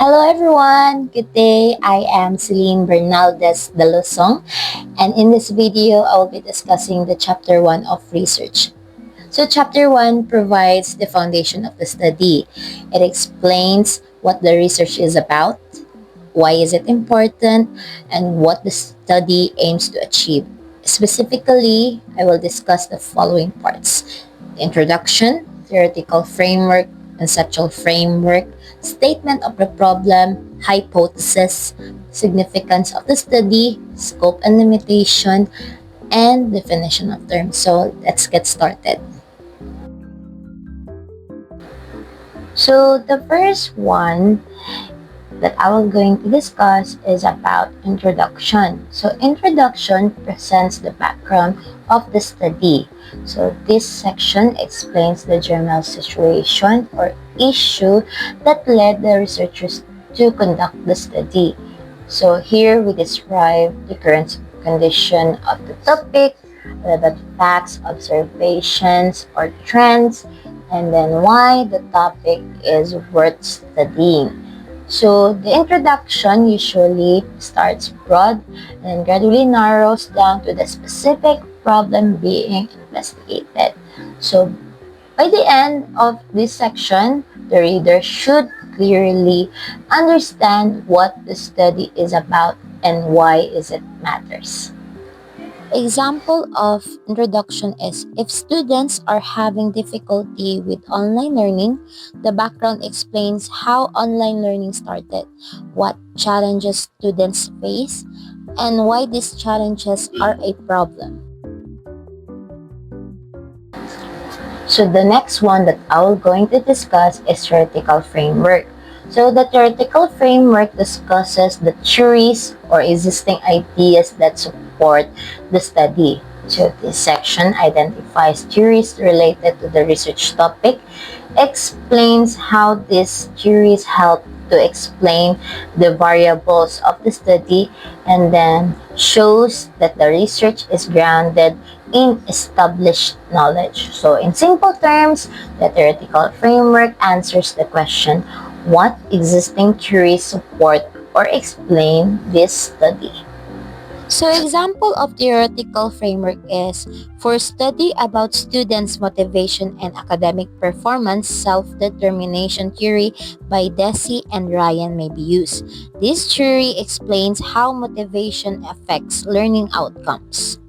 Hello everyone! Good day! I am Celine Bernaldez de Losong, and in this video, I will be discussing the Chapter 1 of Research. So Chapter 1 provides the foundation of the study. It explains what the research is about, why is it important, and what the study aims to achieve. Specifically, I will discuss the following parts: introduction, theoretical framework, conceptual framework, statement of the problem, hypothesis, significance of the study, scope and limitation, and definition of terms. So let's get started. So the first one that I will going to discuss is about introduction. So introduction presents the background of the study. So this section explains the general situation or issue that led the researchers to conduct the study. So here we describe the current condition of the topic, the facts, observations, or trends, and then why the topic is worth studying. So the introduction usually starts broad and gradually narrows down to the specific problem being investigated. So by the end of this section, the reader should clearly understand what the study is about and why is it matters. Example of introduction is if students are having difficulty with online learning, the background explains how online learning started, what challenges students face, and why these challenges are a problem. So the next one that I will going to discuss is theoretical framework. So the theoretical framework discusses the theories or existing ideas that support the study. So this section identifies theories related to the research topic, explains how these theories help to explain the variables of the study, and then shows that the research is grounded in established knowledge. So in simple terms, the theoretical framework answers the question, what existing theories support or explain this study? So example of theoretical framework is for study about students' motivation and academic performance, self-determination theory by Deci and Ryan may be used. This theory explains how motivation affects learning outcomes.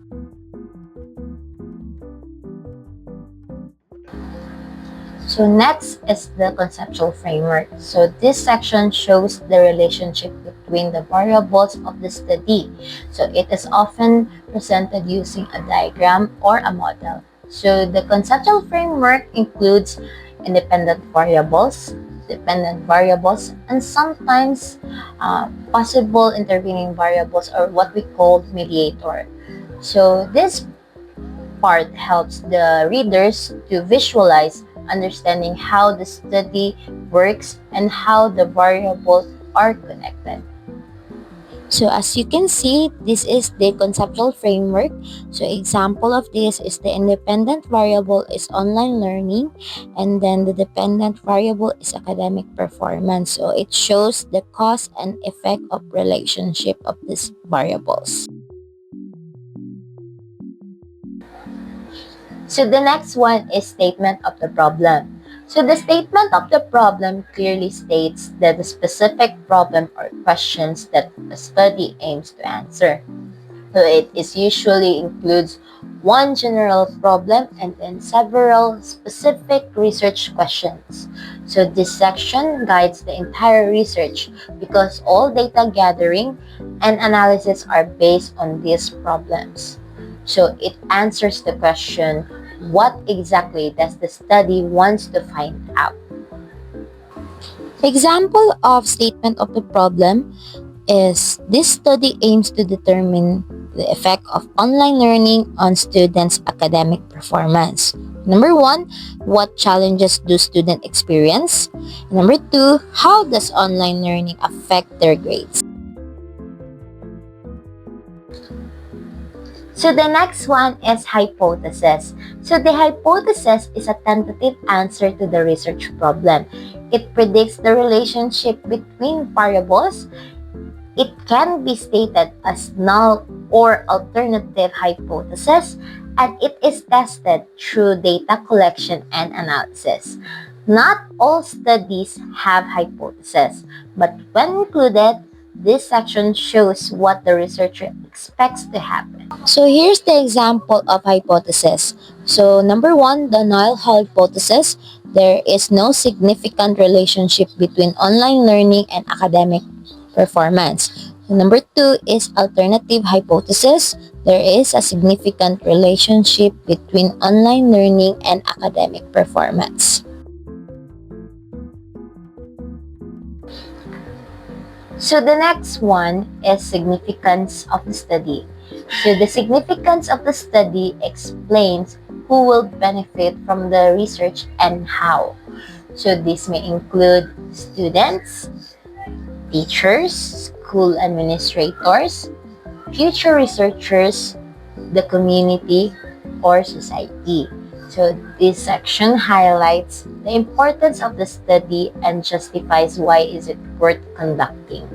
So next is the conceptual framework. So this section shows the relationship between the variables of the study. So it is often presented using a diagram or a model. So the conceptual framework includes independent variables, dependent variables, and sometimes possible intervening variables, or what we call mediator. So this part helps the readers to visualize understanding how the study works and how the variables are connected. So as you can see, this is the conceptual framework. So example of this is the independent variable is online learning, and then the dependent variable is academic performance. So it shows the cause and effect of relationship of these variables. So the next one is statement of the problem. So the statement of the problem clearly states that the specific problem or questions that the study aims to answer. So it is usually includes one general problem and then several specific research questions. So this section guides the entire research because all data gathering and analysis are based on these problems. So it answers the question, what exactly does the study wants to find out? Example of statement of the problem is this study aims to determine the effect of online learning on students' academic performance. Number 1, what challenges do students experience? Number 2, how does online learning affect their grades? So the next one is hypothesis. So the hypothesis is a tentative answer to the research problem. It predicts the relationship between variables. It can be stated as null or alternative hypothesis, and it is tested through data collection and analysis. Not all studies have hypotheses, but when included, this section shows what the researcher expects to happen. So here's the example of hypothesis. So number one, the null hypothesis. There is no significant relationship between online learning and academic performance. So number two is alternative hypothesis. There is a significant relationship between online learning and academic performance. So the next one is significance of the study. So the significance of the study explains who will benefit from the research and how. So this may include students, teachers, school administrators, future researchers, the community, or society. So this section highlights the importance of the study and justifies why is it worth conducting.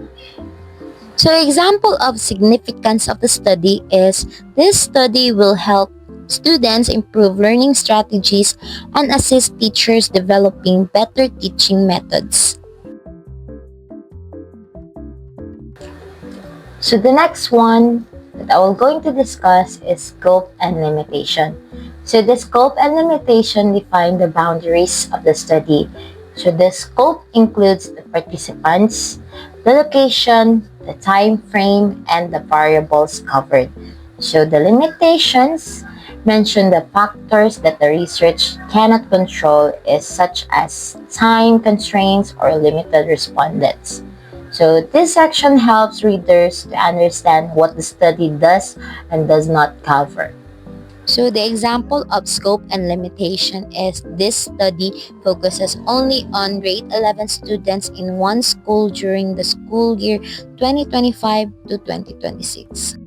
So example of significance of the study is this study will help students improve learning strategies and assist teachers developing better teaching methods. So the next one that I will going to discuss is scope and limitation. So the scope and limitation define the boundaries of the study. So the scope includes the participants, the location, the time frame, and the variables covered. So the limitations mention the factors that the research cannot control is such as time constraints or limited respondents. So this section helps readers to understand what the study does and does not cover. So the example of scope and limitation is this study focuses only on grade 11 students in one school during the school year 2025 to 2026.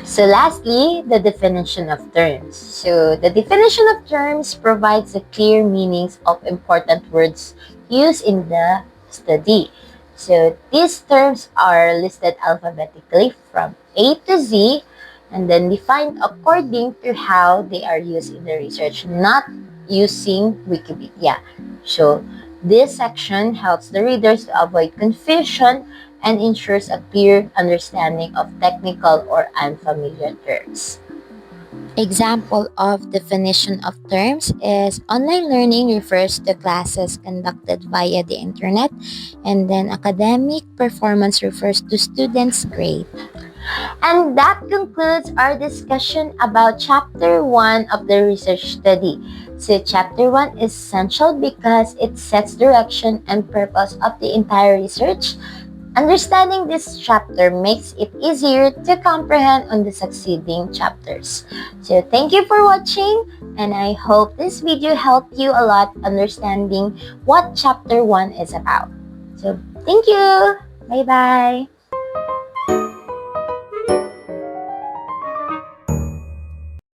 So lastly, the definition of terms. So the definition of terms provides the clear meanings of important words used in the study. So these terms are listed alphabetically from A to Z and then defined according to how they are used in the research, not using Wikipedia. So this section helps the readers to avoid confusion and ensures a clear understanding of technical or unfamiliar terms. Example of definition of terms is online learning refers to classes conducted via the internet, and then academic performance refers to students' grade. And that concludes our discussion about Chapter 1 of the research study. So Chapter 1 is essential because it sets direction and purpose of the entire research. Understanding this chapter makes it easier to comprehend on the succeeding chapters. So thank you for watching, and I hope this video helped you a lot understanding what Chapter 1 is about. So thank you! Bye-bye!